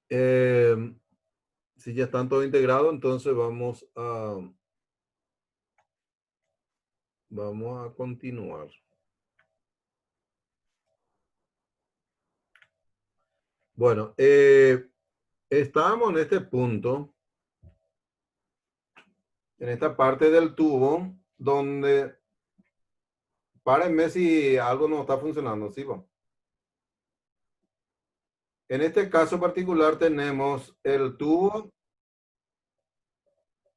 Eh, si ya están todo integrado, entonces vamos a continuar. Bueno, estábamos en este punto, en esta parte del tubo, donde párenme si algo no está funcionando, ¿sí? Va. En este caso particular tenemos el tubo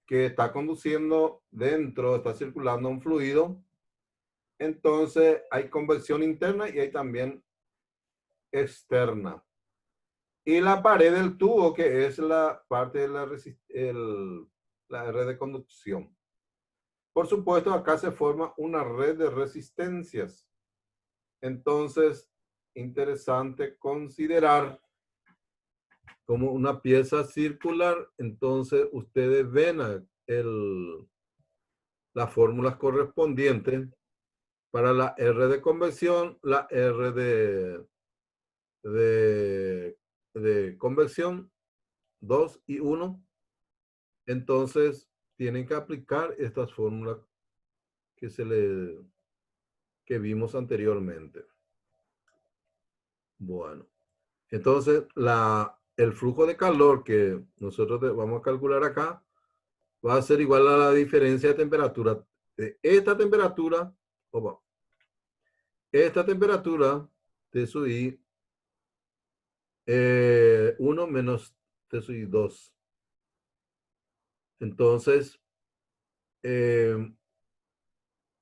que está conduciendo dentro, está circulando un fluido. Entonces hay convección interna y hay también externa. Y la pared del tubo, que es la parte de la red de conducción. Por supuesto, acá se forma una red de resistencias. Entonces, interesante considerar como una pieza circular. Entonces, ustedes ven las fórmulas correspondientes para la R de convección, la R de, de convección 2 y 1. Entonces, tienen que aplicar estas fórmulas que vimos anteriormente. Bueno, entonces el flujo de calor que nosotros vamos a calcular acá va a ser igual a la diferencia de temperatura de esta temperatura, esta temperatura T sub I 1 menos T sub I 2. Entonces,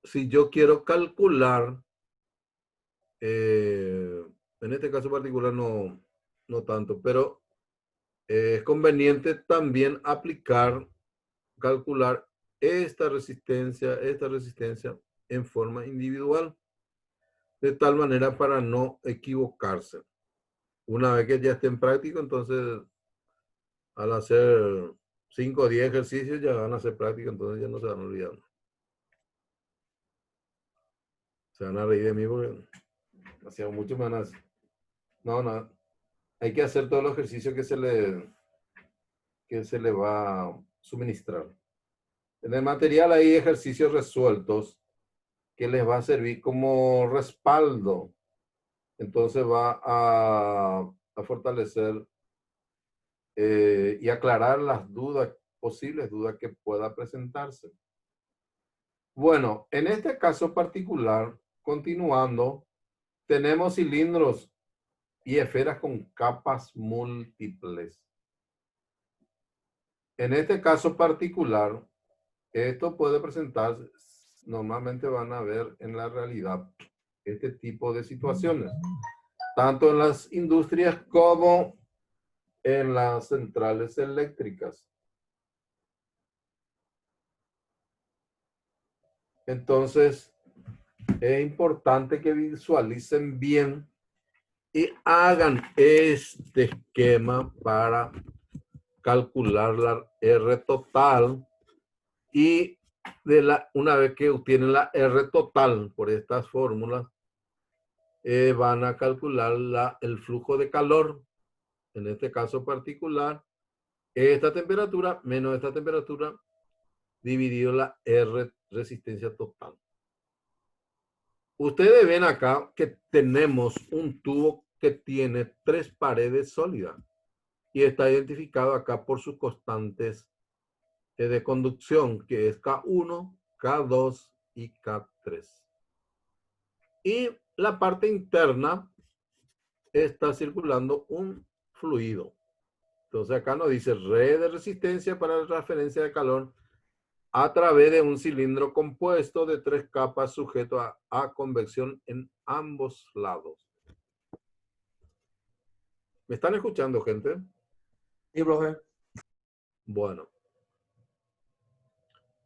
si yo quiero calcular, en este caso particular no tanto, pero es conveniente también calcular esta resistencia en forma individual, de tal manera para no equivocarse. Una vez que ya esté en práctico, entonces al hacer 5 o 10 ejercicios ya van a hacer práctica, entonces ya no se van a olvidar. Se van a reír de mí porque hacía mucho más. No, hay que hacer todos los ejercicios que se le va a suministrar. En el material hay ejercicios resueltos que les va a servir como respaldo. Entonces va a fortalecer y aclarar las posibles dudas que pueda presentarse. Bueno, en este caso particular, continuando, tenemos cilindros y esferas con capas múltiples. En este caso particular, esto puede presentarse, normalmente van a ver en la realidad este tipo de situaciones, tanto en las industrias como en las centrales eléctricas. Entonces, es importante que visualicen bien y hagan este esquema para calcular la R total y una vez que obtienen la R total por estas fórmulas, van a calcular el flujo de calor, en este caso particular, esta temperatura menos esta temperatura dividido la R resistencia total. Ustedes ven acá que tenemos un tubo que tiene 3 paredes sólidas y está identificado acá por sus constantes de conducción, que es K1, K2 y K3. Y la parte interna está circulando un fluido. Entonces acá nos dice red de resistencia para la transferencia de calor a través de un cilindro compuesto de 3 capas sujeto a convección en ambos lados. ¿Me están escuchando, gente? Sí, profe. Bueno.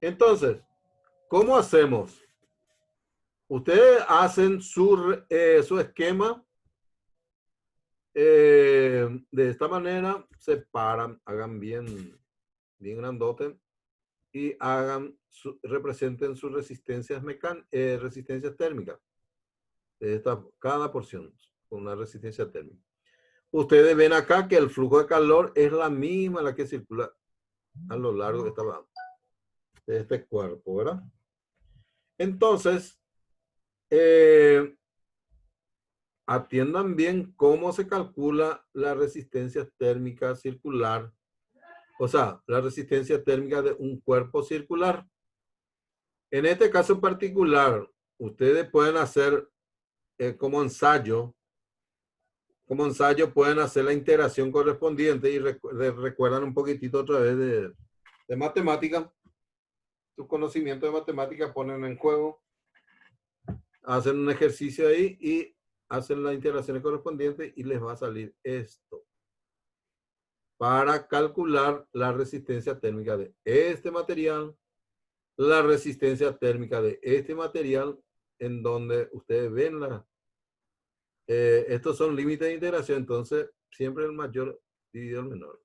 Entonces, ¿cómo hacemos? Ustedes hacen su esquema de esta manera, separan, hagan bien grandote y representen sus resistencias resistencias térmicas de cada porción con una resistencia térmica. ustedes ven acá que el flujo de calor es la misma la que circula a lo largo de este cuerpo, ¿verdad? Entonces, atiendan bien cómo se calcula la resistencia térmica circular, o sea, la resistencia térmica de un cuerpo circular. En este caso en particular, ustedes pueden hacer como ensayo pueden hacer la integración correspondiente y recuerdan un poquitito otra vez de matemática. Sus conocimientos de matemática ponen en juego, hacen un ejercicio ahí y hacen las integraciones correspondientes y les va a salir esto. Para calcular la resistencia térmica de este material, la resistencia térmica de este material, en donde ustedes ven estos son límites de integración, entonces siempre el mayor dividido el menor.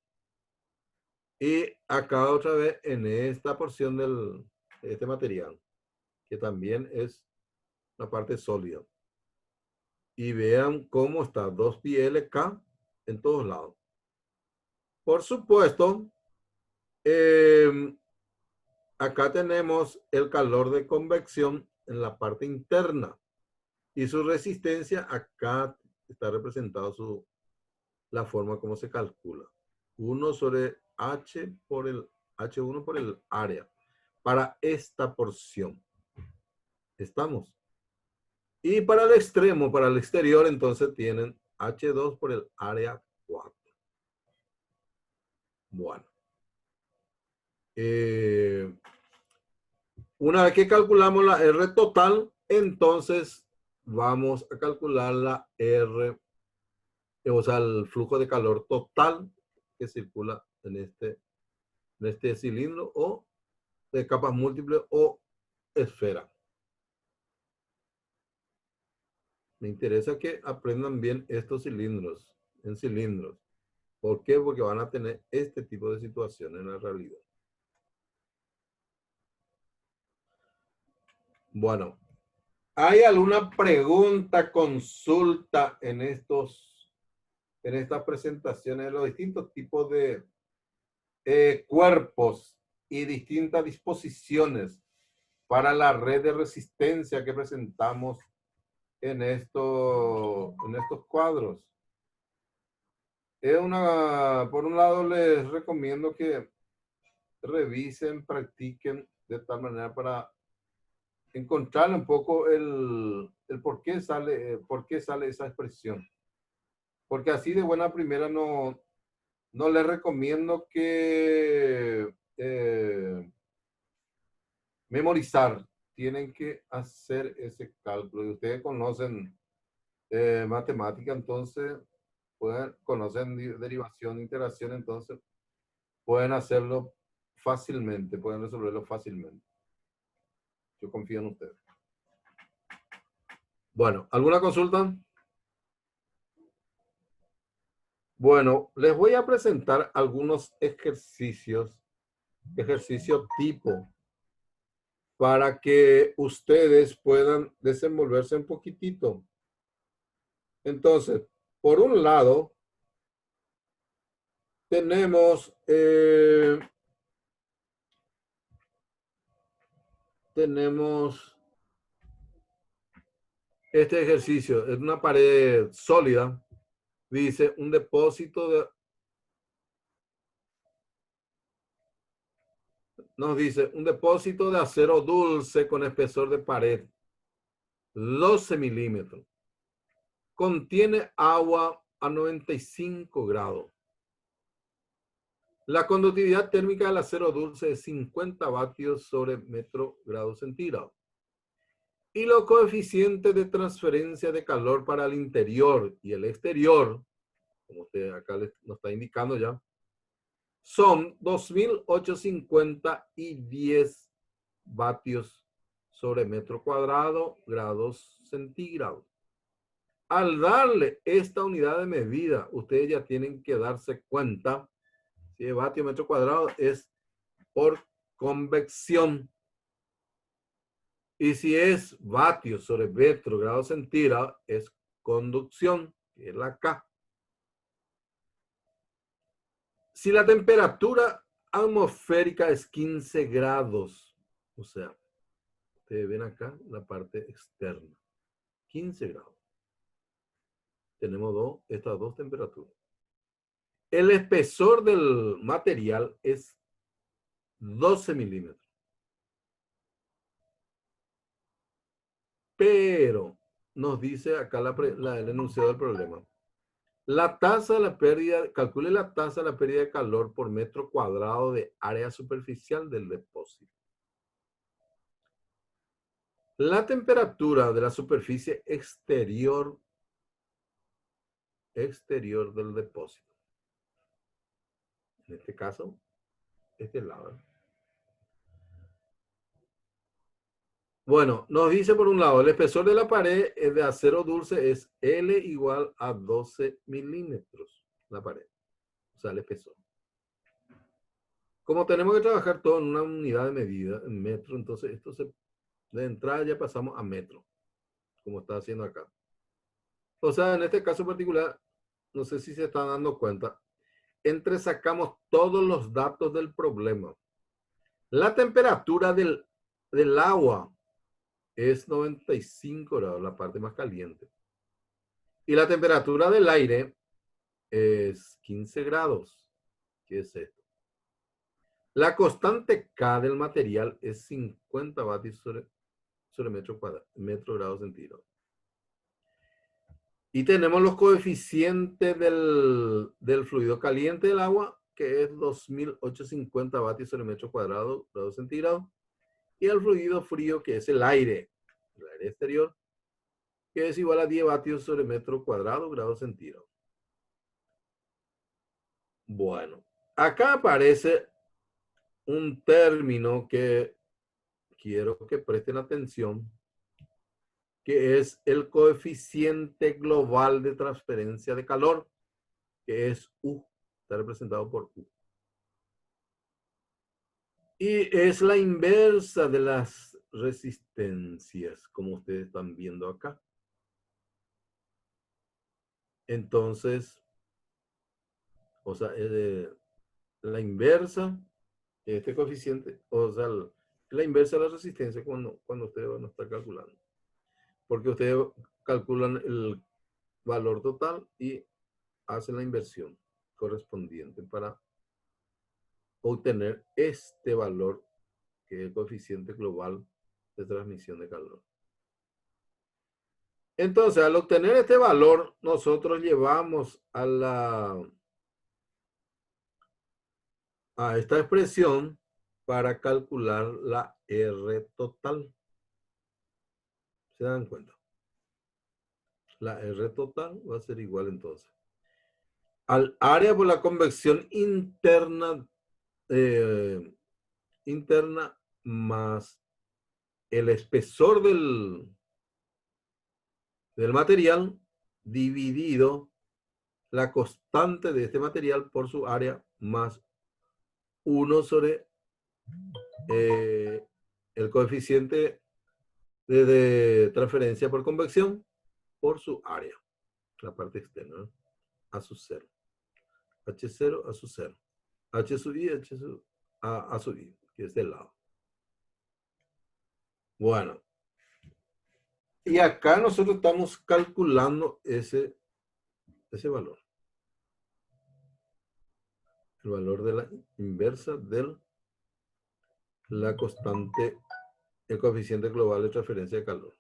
Y acá otra vez en esta porción de este material, que también es la parte sólida. Y vean cómo está 2πLK en todos lados. Por supuesto, acá tenemos el calor de convección en la parte interna. Y su resistencia, acá está representado la forma como se calcula. 1 sobre H por el H1 por el área. Para esta porción. ¿Estamos? Y para el extremo, para el exterior, entonces tienen H2 por el área 4. Bueno. Una vez que calculamos la R total, entonces vamos a calcular la R, o sea, el flujo de calor total que circula en este cilindro o de capas múltiples o esfera. Me interesa que aprendan bien estos cilindros, en cilindros. ¿Por qué? Porque van a tener este tipo de situaciones en la realidad. Bueno, ¿hay alguna pregunta, consulta en estas presentaciones de los distintos tipos de cuerpos y distintas disposiciones para la red de resistencia que presentamos en estos cuadros? Por un lado, les recomiendo que revisen, practiquen de tal manera para encontrar un poco el por qué sale esa expresión. Porque así de buena primera no les recomiendo que memorizar. Tienen que hacer ese cálculo. Y ustedes conocen matemática, entonces conocen derivación, integración, entonces pueden hacerlo fácilmente, pueden resolverlo fácilmente. Yo confío en ustedes. Bueno, ¿alguna consulta? Bueno, les voy a presentar algunos ejercicio tipo, para que ustedes puedan desenvolverse un poquitito. Entonces, por un lado, tenemos este ejercicio. Es una pared sólida. Dice un depósito de... Nos dice un depósito de acero dulce con espesor de pared 12 milímetros. Contiene agua a 95 grados. La conductividad térmica del acero dulce es 50 vatios sobre metro grado centígrado. Y los coeficientes de transferencia de calor para el interior y el exterior, como usted acá nos está indicando ya, son 2.850 y 10 vatios sobre metro cuadrado grados centígrados. Al darle esta unidad de medida, ustedes ya tienen que darse cuenta si vatio metro cuadrado es por convección. Y si es vatio sobre metro grado centígrado, es conducción, que es la K. Si la temperatura atmosférica es 15 grados, o sea, ustedes ven acá la parte externa, 15 grados. Tenemos estas dos temperaturas. El espesor del material es 12 milímetros. Pero nos dice acá el enunciado del problema. La tasa de la pérdida, calcule la tasa de la pérdida de calor por metro cuadrado de área superficial del depósito. La temperatura de la superficie exterior del depósito. En este caso, este lado. Bueno, nos dice por un lado, el espesor de la pared de acero dulce es L igual a 12 milímetros, la pared. O sea, el espesor. Como tenemos que trabajar todo en una unidad de medida, en metro, entonces de entrada ya pasamos a metro, como está haciendo acá. O sea, en este caso particular, no sé si se están dando cuenta, entresacamos todos los datos del problema. La temperatura del agua es 95 grados, la parte más caliente. Y la temperatura del aire es 15 grados. ¿Qué es esto? La constante K del material es 50 vatios sobre metro grado centígrado. Y tenemos los coeficientes del fluido caliente del agua, que es 2850 vatios sobre metro cuadrado, grado centígrado. Y el fluido frío, que es el aire exterior, que es igual a 10 vatios sobre metro cuadrado, grado centígrado. Bueno, acá aparece un término que quiero que presten atención, que es el coeficiente global de transferencia de calor, que es U, está representado por U. Y es la inversa de las resistencias, como ustedes están viendo acá. Entonces, o sea, la inversa de este coeficiente, o sea, la inversa de la resistencia cuando ustedes van a estar calculando. Porque ustedes calculan el valor total y hacen la inversión correspondiente para obtener este valor, que es el coeficiente global de transmisión de calor. Entonces, al obtener este valor, nosotros llevamos a esta expresión para calcular la R total. ¿Se dan cuenta? La R total va a ser igual entonces al área por la convección interna, interna más el espesor del material dividido la constante de este material por su área más 1 sobre el coeficiente de transferencia por convección por su área, la parte externa, ¿no? A su 0. H0 a su 0. H sub i, H sub a sub i, que es del lado. Bueno. Y acá nosotros estamos calculando ese valor. El valor de la inversa de la constante, el coeficiente global de transferencia de calor.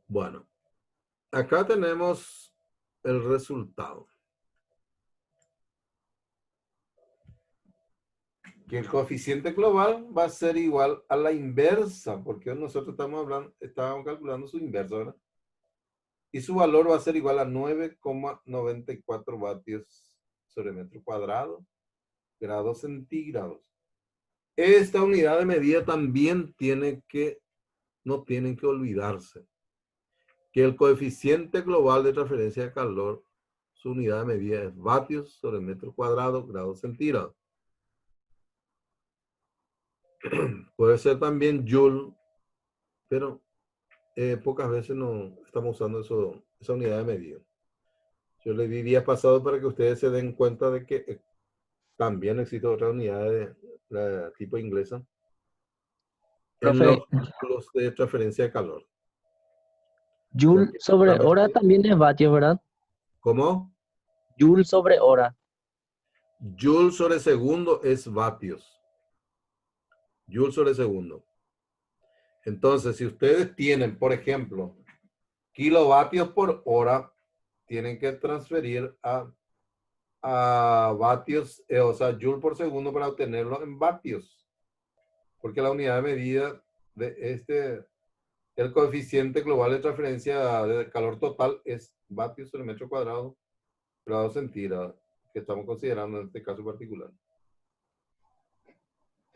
Bueno, acá tenemos el resultado. Que el coeficiente global va a ser igual a la inversa, porque nosotros estábamos calculando su inversa, ¿verdad? Y su valor va a ser igual a 9,94 vatios sobre metro cuadrado, grados centígrados. Esta unidad de medida también no tienen que olvidarse que el coeficiente global de transferencia de calor, su unidad de medida es vatios sobre metro cuadrado, grados centígrados. Puede ser también joule, pero pocas veces no estamos usando esa unidad de medida. Yo le di días pasados para que ustedes se den cuenta de que también existe otra unidad de tipo inglesa en los Profe, cálculos de transferencia de calor. Joule Porque sobre hora solamente, también es vatios, ¿verdad? ¿cómo? Joule sobre hora. Joule sobre segundo es vatios. Joule sobre segundo. Entonces, si ustedes tienen, por ejemplo, kilovatios por hora, tienen que transferir a vatios, o sea, joule por segundo para obtenerlo en vatios. Porque la unidad de medida de el coeficiente global de transferencia de calor total es vatios sobre metro cuadrado, grado centígrado, que estamos considerando en este caso particular.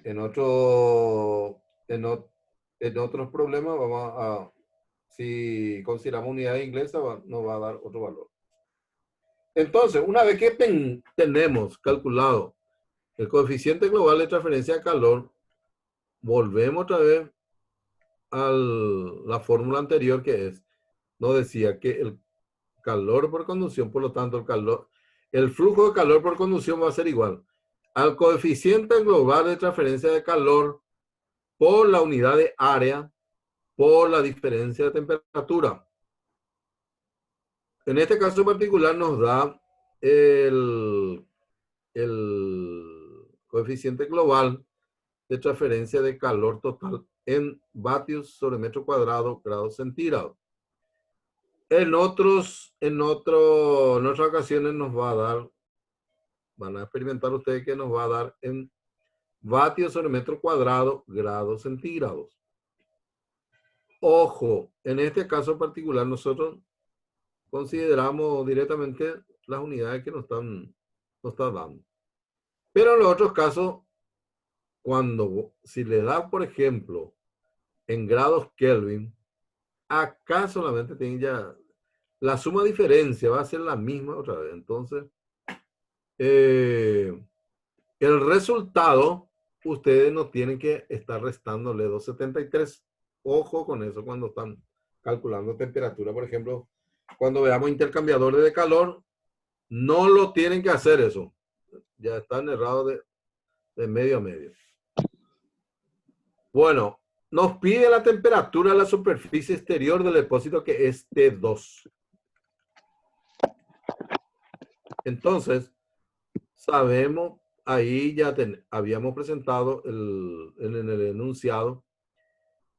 En otros problemas, si consideramos unidad inglesa, nos va a dar otro valor. Entonces, una vez que tenemos calculado el coeficiente global de transferencia de calor, volvemos otra vez a la fórmula anterior que nos decía que el calor por conducción, por lo tanto, el flujo de calor por conducción va a ser igual al coeficiente global de transferencia de calor por la unidad de área por la diferencia de temperatura. En este caso particular nos da el coeficiente global de transferencia de calor total en vatios sobre metro cuadrado grados centígrados. En otras ocasiones nos va a dar, van a experimentar ustedes que nos va a dar en vatios sobre metro cuadrado grados centígrados. Ojo, en este caso particular nosotros consideramos directamente las unidades que nos están dando. Pero en los otros casos, si le da, por ejemplo, en grados Kelvin, acá solamente tienen ya, la suma diferencia va a ser la misma otra vez. Entonces, el resultado, ustedes no tienen que estar restándole 273. Ojo con eso cuando están calculando temperatura. Por ejemplo, cuando veamos intercambiadores de calor, no lo tienen que hacer eso. Ya están errados de medio a medio. Bueno, nos pide la temperatura de la superficie exterior del depósito que es T2. Entonces, sabemos, ahí ya habíamos presentado en el enunciado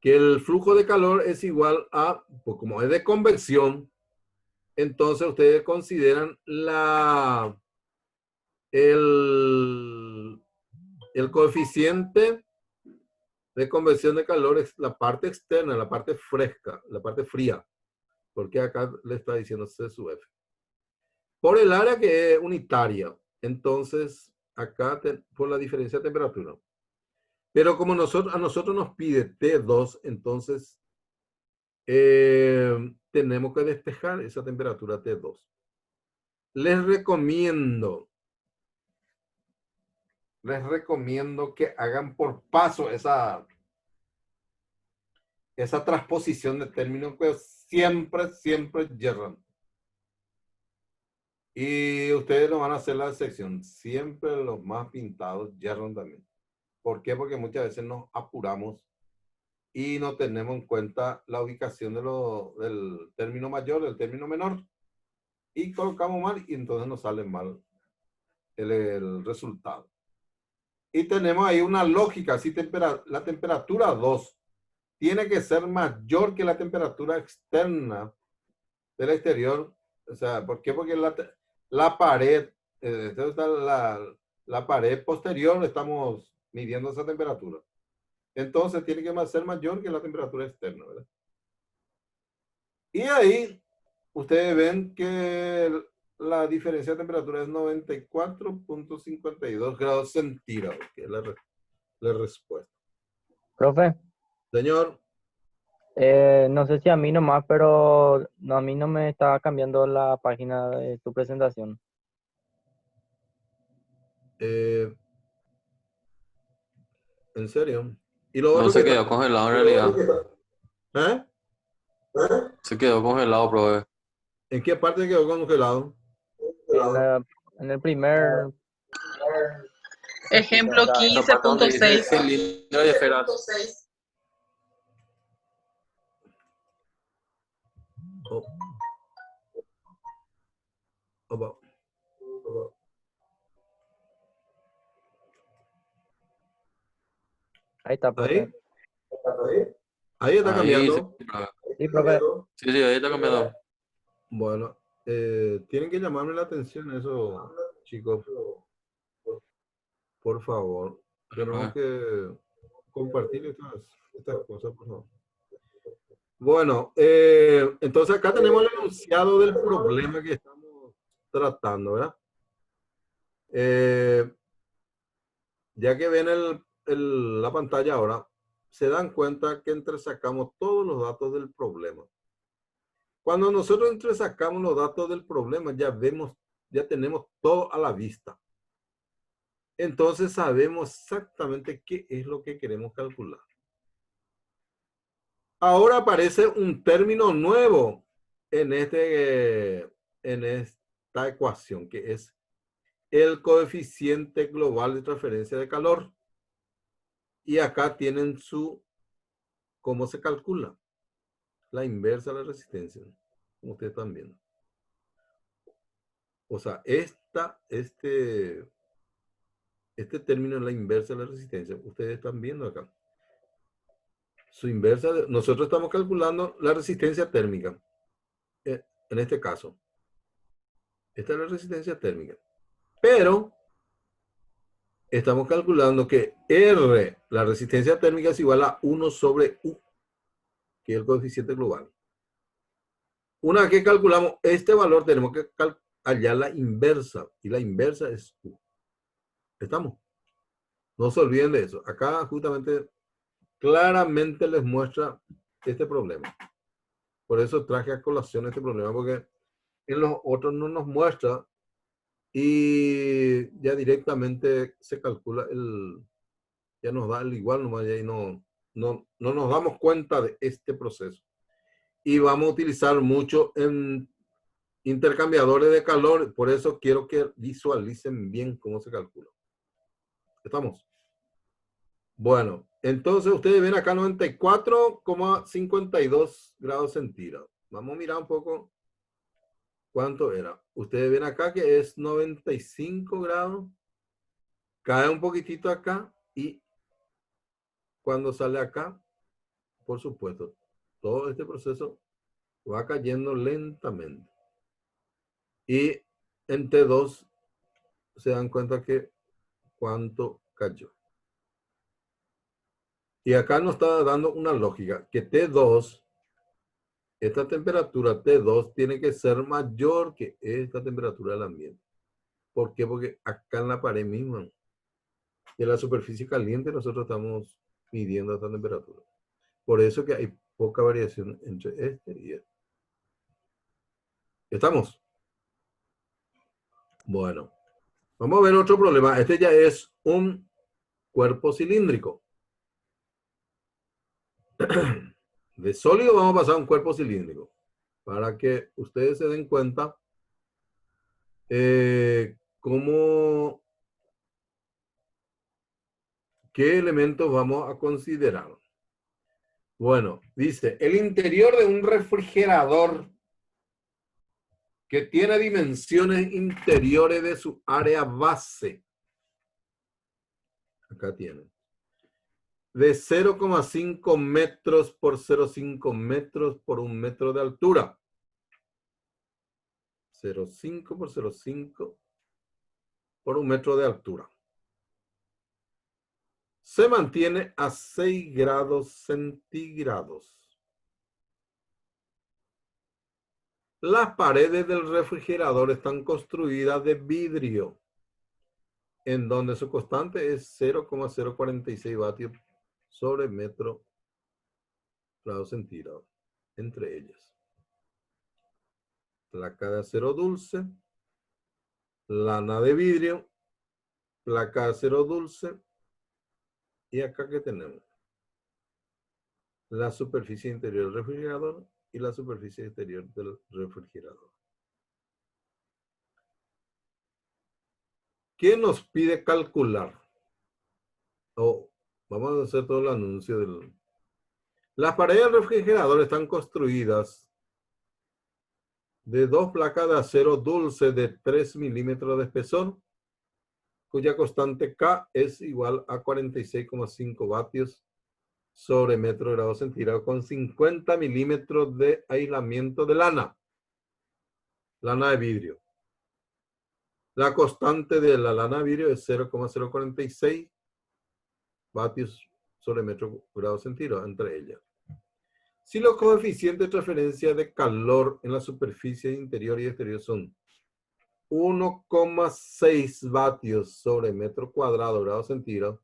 que el flujo de calor es igual a, pues como es de convección, entonces ustedes consideran el coeficiente de convección de calor es la parte externa, la parte fresca, la parte fría, porque acá le está diciendo C sub F. Por el área que es unitaria, entonces acá por la diferencia de temperatura. Pero como a nosotros nos pide T2, entonces tenemos que despejar esa temperatura T2. Les recomiendo que hagan por paso esa transposición de términos que siempre yerran. Y ustedes no van a hacer la excepción. Siempre los más pintados yerran también. ¿Por qué? Porque muchas veces nos apuramos y no tenemos en cuenta la ubicación del término mayor, del término menor. Y colocamos mal y entonces nos sale mal el resultado. Y tenemos ahí una lógica. Si la temperatura 2 tiene que ser mayor que la temperatura externa del exterior. O sea, ¿por qué? Porque la pared, la pared posterior, estamos midiendo esa temperatura. Entonces tiene que ser mayor que la temperatura externa, ¿verdad? Y ahí ustedes ven que la diferencia de temperatura es 94.52 grados centígrados, que es la respuesta. Profe, Señor, no sé si a mí nomás, pero no, a mí no me está cambiando la página de tu presentación. en serio. Y lo No otro que se está... quedó congelado en realidad. ¿Eh? Se quedó congelado, profe. ¿En qué parte quedó congelado? en el primer Ejemplo acá, Esa parte donde dice 15.6. cilindro y esferas. Oh, oh, oh. ahí está, profe. Ahí está Ahí sí, cambiando. Sí, profe. sí, ahí está cambiando. Bueno, tienen que llamarme la atención eso, chicos. Por favor. Tenemos que compartir estas cosas, por favor. Bueno, entonces acá tenemos el enunciado del problema que estamos tratando, ¿verdad? Ya que ven la pantalla ahora, se dan cuenta que entresacamos todos los datos del problema. Cuando nosotros entresacamos los datos del problema, ya tenemos todo a la vista. Entonces sabemos exactamente qué es lo que queremos calcular. Ahora aparece un término nuevo en esta ecuación, que es el coeficiente global de transferencia de calor. Y acá tienen cómo se calcula. La inversa de la resistencia, como ustedes están viendo. O sea, este término es la inversa de la resistencia. Ustedes están viendo acá. Su inversa, nosotros estamos calculando la resistencia térmica. En este caso. Esta es la resistencia térmica. Pero estamos calculando que R, la resistencia térmica, es igual a 1 sobre U, que es el coeficiente global. Una vez que calculamos este valor, tenemos que hallar la inversa. Y la inversa es U. ¿Estamos? No se olviden de eso. Acá justamente claramente les muestra este problema. Por eso traje a colación este problema, porque en los otros no nos muestra y ya directamente se calcula ya nos da el igual nomás, y ahí no nos damos cuenta de este proceso. Y vamos a utilizar mucho en intercambiadores de calor, por eso quiero que visualicen bien cómo se calcula. ¿Estamos? Bueno, entonces ustedes ven acá 94,52 grados centígrados. Vamos a mirar un poco cuánto era. Ustedes ven acá que es 95 grados. Cae un poquitito acá y cuando sale acá, por supuesto, todo este proceso va cayendo lentamente. Y en T2 se dan cuenta que cuánto cayó. Y acá nos está dando una lógica, que T2, esta temperatura T2 tiene que ser mayor que esta temperatura del ambiente. ¿Por qué? Porque acá en la pared misma, en la superficie caliente, nosotros estamos midiendo esta temperatura. Por eso que hay poca variación entre este y este. ¿Estamos? Bueno, vamos a ver otro problema. Este ya es un cuerpo cilíndrico. De sólido vamos a pasar a un cuerpo cilíndrico. Para que ustedes se den cuenta qué elementos vamos a considerar. Bueno, dice, el interior de un refrigerador que tiene dimensiones interiores de su área base. Acá tienen. De 0,5 metros por 0,5 metros por 1 metro de altura. 0,5 por 0,5 por 1 metro de altura. Se mantiene a 6 grados centígrados. Las paredes del refrigerador están construidas de vidrio, en donde su constante es 0,046 vatios sobre metro grado centígrado, entre ellas. Placa de acero dulce, lana de vidrio, placa de acero dulce, y acá que tenemos la superficie interior del refrigerador y la superficie exterior del refrigerador. ¿Qué nos pide calcular? Vamos a hacer todo el anuncio del... Las paredes del refrigerador están construidas de 2 placas de acero dulce de 3 milímetros de espesor, cuya constante K es igual a 46,5 vatios sobre metro grado centígrado, con 50 milímetros de aislamiento de lana de vidrio. La constante de la lana de vidrio es 0,046 vatios sobre metro grado centígrado entre ellas. Si los coeficientes de transferencia de calor en la superficie interior y exterior son 1,6 vatios sobre metro cuadrado grado centígrado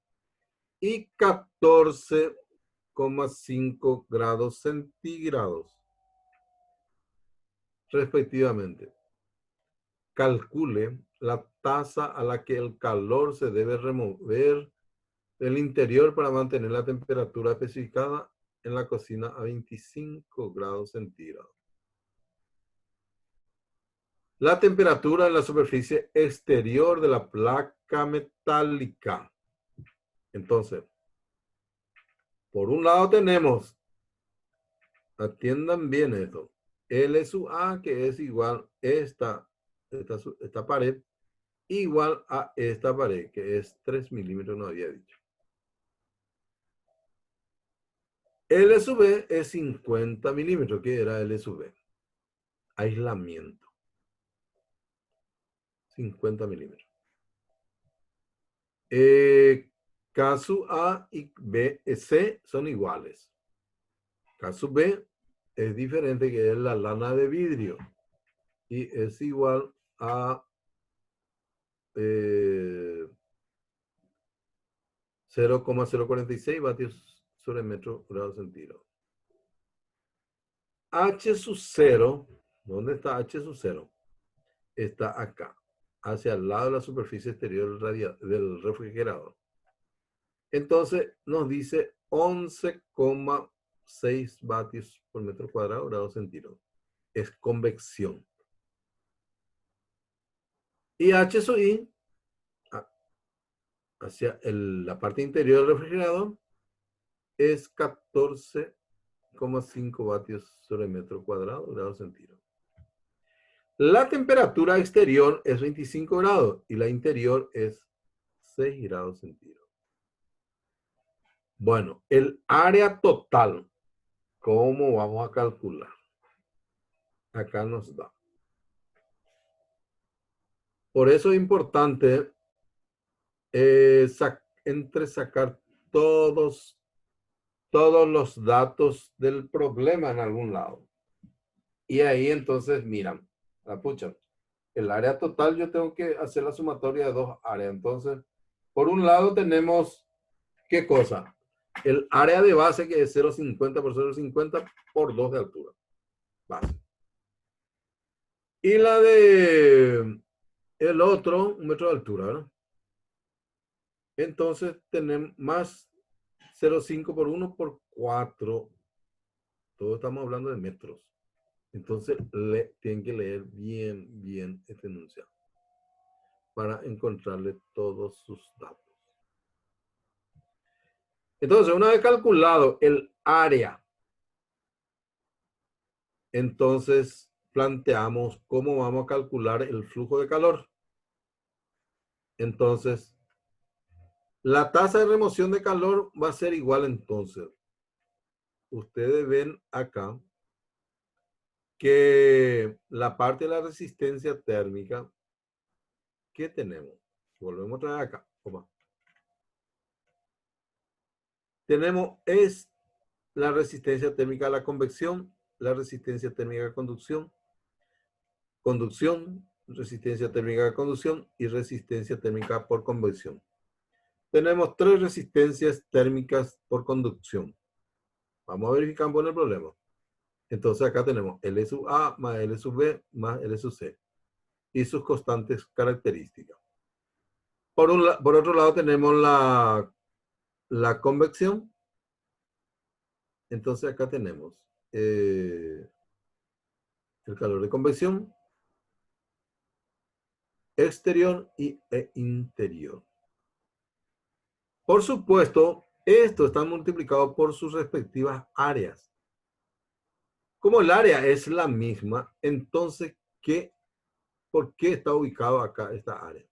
y 14,5 grados centígrados, respectivamente, calcule la tasa a la que el calor se debe remover del interior para mantener la temperatura especificada en la cocina a 25 grados centígrados. La temperatura en la superficie exterior de la placa metálica. Entonces, por un lado tenemos, atiendan bien esto, L sub A, que es igual a esta pared, igual a esta pared, que es 3 milímetros, no había dicho. L sub B es 50 milímetros, que era L sub B. Aislamiento. 50 milímetros. K sub A y B, C son iguales. K sub B es diferente, que es la lana de vidrio. Y es igual a 0,046 vatios sobre metro grado centígrado. H sub 0, ¿dónde está H sub 0? Está acá, hacia el lado de la superficie exterior del refrigerador. Entonces nos dice 11,6 vatios por metro cuadrado grado centígrado. Es convección. Y H sub I, hacia la parte interior del refrigerador, es 14,5 vatios sobre metro cuadrado grado centígrado. La temperatura exterior es 25 grados y la interior es 6 grados centígrados. Bueno, el área total, ¿cómo vamos a calcular? Acá nos da. Por eso es importante sacar todos los datos del problema en algún lado. Y ahí entonces, miran, la pucha, el área total yo tengo que hacer la sumatoria de dos áreas. Entonces, por un lado tenemos, ¿qué cosa? El área de base, que es 0,50 por 0,50 por 2 de altura. Base. Y la de el otro, 1 metro de altura, ¿verdad? Entonces tenemos más 0,5 por 1 por 4. Todos estamos hablando de metros. Entonces tienen que leer bien este enunciado para encontrarle todos sus datos. Entonces, una vez calculado el área, entonces planteamos cómo vamos a calcular el flujo de calor. Entonces, la tasa de remoción de calor va a ser igual entonces. Ustedes ven acá que la parte de la resistencia térmica, ¿qué tenemos? Volvemos a traer acá. Opa. Tenemos la resistencia térmica a la convección, la resistencia térmica a conducción, resistencia térmica a conducción y resistencia térmica por convección. Tenemos 3 resistencias térmicas por conducción. Vamos a verificar por el problema. Entonces acá tenemos L sub A más L sub B más L sub C y sus constantes características. Por otro lado tenemos la convección. Entonces acá tenemos el calor de convección exterior e interior. Por supuesto, esto está multiplicado por sus respectivas áreas. Como el área es la misma, entonces, ¿por qué está ubicado acá esta área?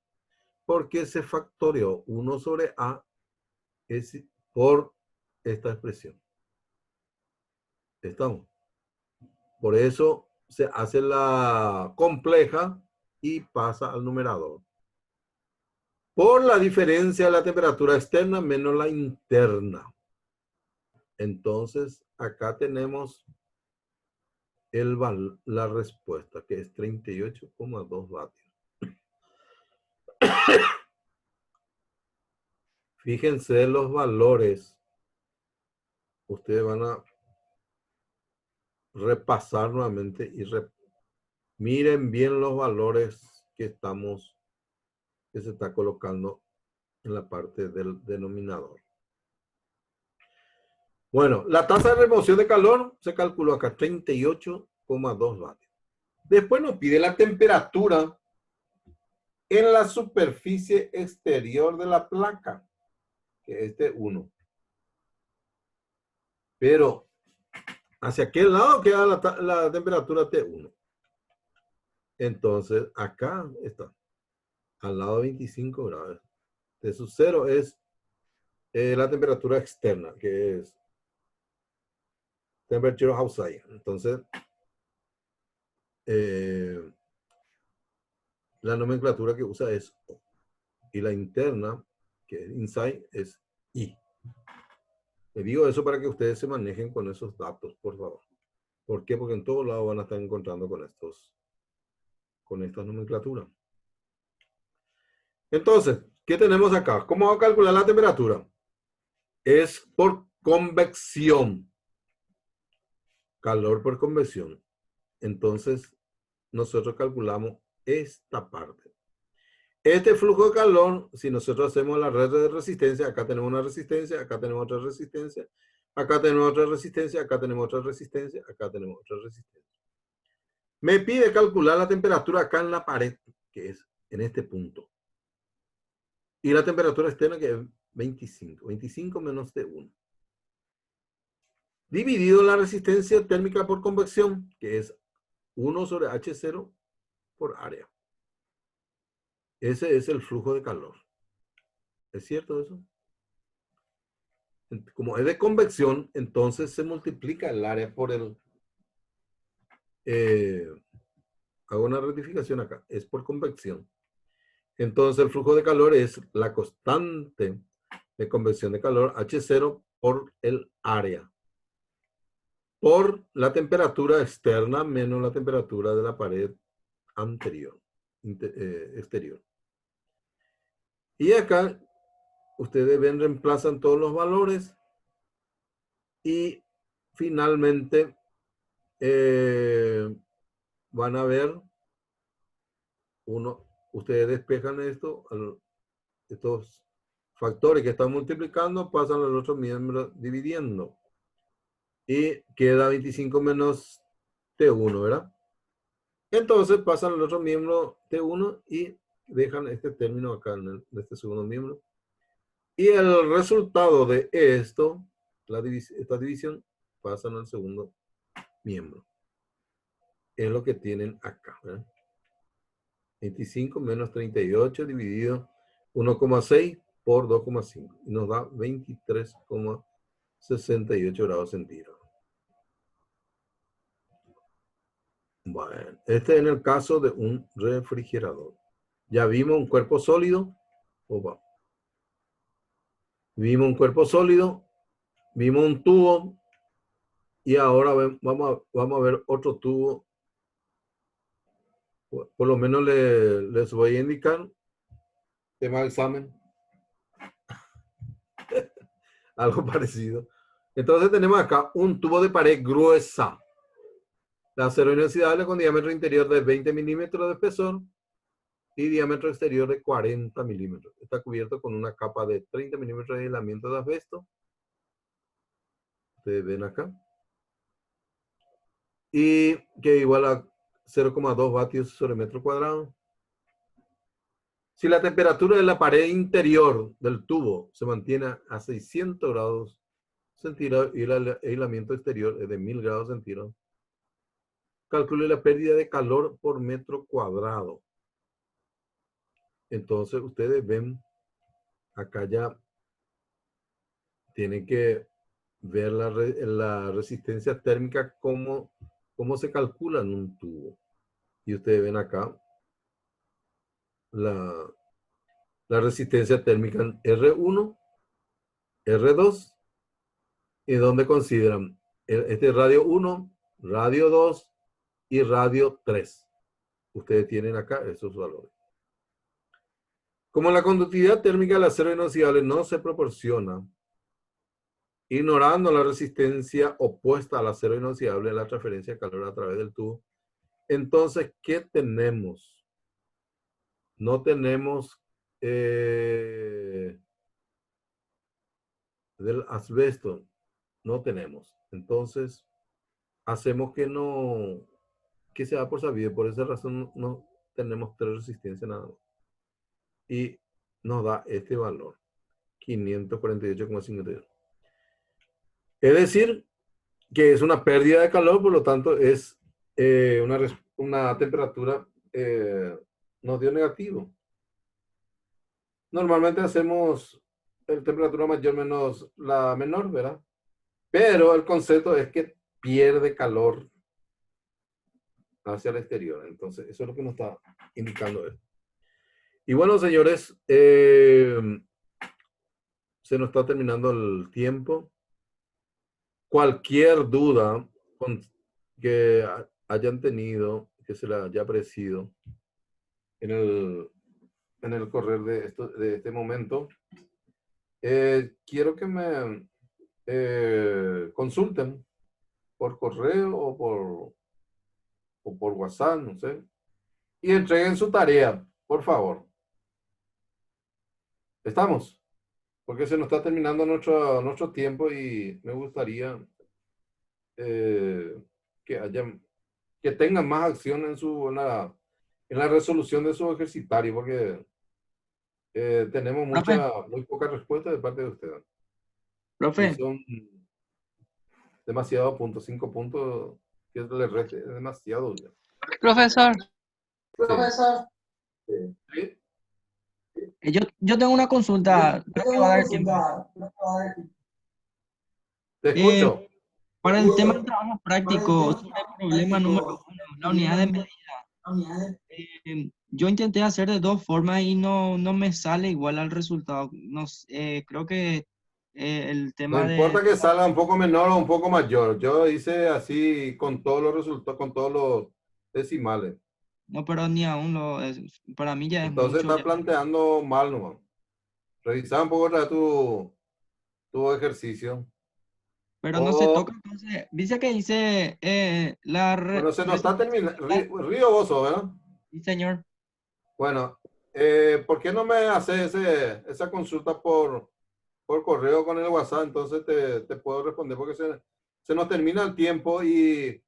Porque se factoreó 1 sobre A por esta expresión. ¿Estamos? Por eso se hace la compleja y pasa al numerador. Por la diferencia de la temperatura externa menos la interna. Entonces, acá tenemos la respuesta, que es 38,2 vatios. Fíjense los valores. Ustedes van a repasar nuevamente y miren bien los valores que se está colocando en la parte del denominador. Bueno, la tasa de remoción de calor se calculó acá 38,2 vatios. Después nos pide la temperatura en la superficie exterior de la placa, que es T1. Pero, ¿hacia qué lado queda la temperatura T1? Entonces, acá está, al lado de 25 grados. De su cero es la temperatura externa, que es temperature outside. Entonces, la nomenclatura que usa es O. Y la interna, que es inside, es I. Le digo eso para que ustedes se manejen con esos datos, por favor. ¿Por qué? Porque en todos lados van a estar encontrando con estas nomenclaturas. Entonces, ¿qué tenemos acá? ¿Cómo vamos a calcular la temperatura? Es por convección. Calor por convección. Entonces, nosotros calculamos esta parte. Este flujo de calor, si nosotros hacemos la red de resistencia, acá tenemos una resistencia, acá tenemos otra resistencia, acá tenemos otra resistencia, acá tenemos otra resistencia, acá tenemos otra resistencia. Me pide calcular la temperatura acá en la pared, que es en este punto. Y la temperatura externa, que es 25. 25 menos T1. Dividido la resistencia térmica por convección, que es 1 sobre H0 por área. Ese es el flujo de calor. ¿Es cierto eso? Como es de convección, entonces se multiplica el área por el... hago una rectificación acá. Es por convección. Entonces el flujo de calor es la constante de convección de calor, H0 por el área. Por la temperatura externa menos la temperatura de la pared anterior, exterior. Y acá ustedes ven, reemplazan todos los valores y finalmente van a ver ustedes despejan estos factores que están multiplicando, pasan al otro miembro dividiendo. Y queda 25 menos T1, ¿verdad? Entonces pasan al otro miembro T1 y dejan este término acá en este segundo miembro. Y el resultado de esto, esta división, pasan al segundo miembro. Es lo que tienen acá, ¿verdad? 25 menos 38 dividido 1,6 por 2,5. Y nos da 23,68 grados centígrados. Bueno, este es en el caso de un refrigerador. Ya vimos un cuerpo sólido. Opa. Vimos un cuerpo sólido. Vimos un tubo. Y ahora vamos a ver otro tubo. Por lo menos les voy a indicar. Tema de examen. Algo parecido. Entonces tenemos acá un tubo de pared gruesa. De acero inoxidable con diámetro interior de 20 milímetros de espesor y diámetro exterior de 40 milímetros. Está cubierto con una capa de 30 milímetros de aislamiento de asbesto. Ustedes ven acá. Y que igual a 0,2 vatios sobre metro cuadrado. Si la temperatura de la pared interior del tubo se mantiene a 600 grados centígrados y el aislamiento exterior es de 1000 grados centígrados, calcule la pérdida de calor por metro cuadrado. Entonces ustedes ven, acá ya tienen que ver la resistencia térmica, cómo se calcula en un tubo. Y ustedes ven acá la resistencia térmica en R1, R2, y donde consideran este radio 1, radio 2 y radio 3. Ustedes tienen acá esos valores. Como la conductividad térmica del acero inoxidable no se proporciona, ignorando la resistencia opuesta al acero inoxidable en la transferencia de calor a través del tubo, entonces, ¿qué tenemos? No tenemos del asbesto, no tenemos. Entonces, hacemos que se da por sabido. Por esa razón no tenemos 3 resistencias nada más. Y nos da este valor, 548,51. Es decir, que es una pérdida de calor, por lo tanto es una temperatura nos dio negativo. Normalmente hacemos la temperatura mayor menos la menor, ¿verdad? Pero el concepto es que pierde calor hacia el exterior. Entonces, eso es lo que nos está indicando esto. Y bueno, señores, se nos está terminando el tiempo. Cualquier duda que hayan tenido, que se la haya aparecido en el correr de este momento, quiero que me consulten por correo o por WhatsApp, no sé, y entreguen su tarea, por favor. ¿Estamos? Porque se nos está terminando nuestro tiempo y me gustaría que tengan más acción en la resolución de su ejercitario, porque tenemos muy poca respuesta de parte de ustedes. Profe. Y son demasiados puntos, 5 puntos, que les reste, es demasiado. Profesor. ¿Sí? Yo tengo una consulta. Creo que va a dar tiempo. Te escucho. Para el tema del trabajo práctico, sobre el problema número 1, la unidad de medida. Yo intenté hacer de 2 formas y no me sale igual al resultado. Creo que el tema No importa que salga un poco menor o un poco mayor. Yo hice así con todos los resultados, con todos los decimales. No, pero ni aún para mí ya es Entonces mucho. está planteando mal nomás. Revisa un poco otra vez tu ejercicio. Pero no se toca, entonces, dice que dice Bueno, se nos está terminando. Río Bozo, ¿verdad? Sí, señor. Bueno, ¿por qué no me haces esa consulta por correo con el WhatsApp? Entonces te puedo responder porque se nos termina el tiempo y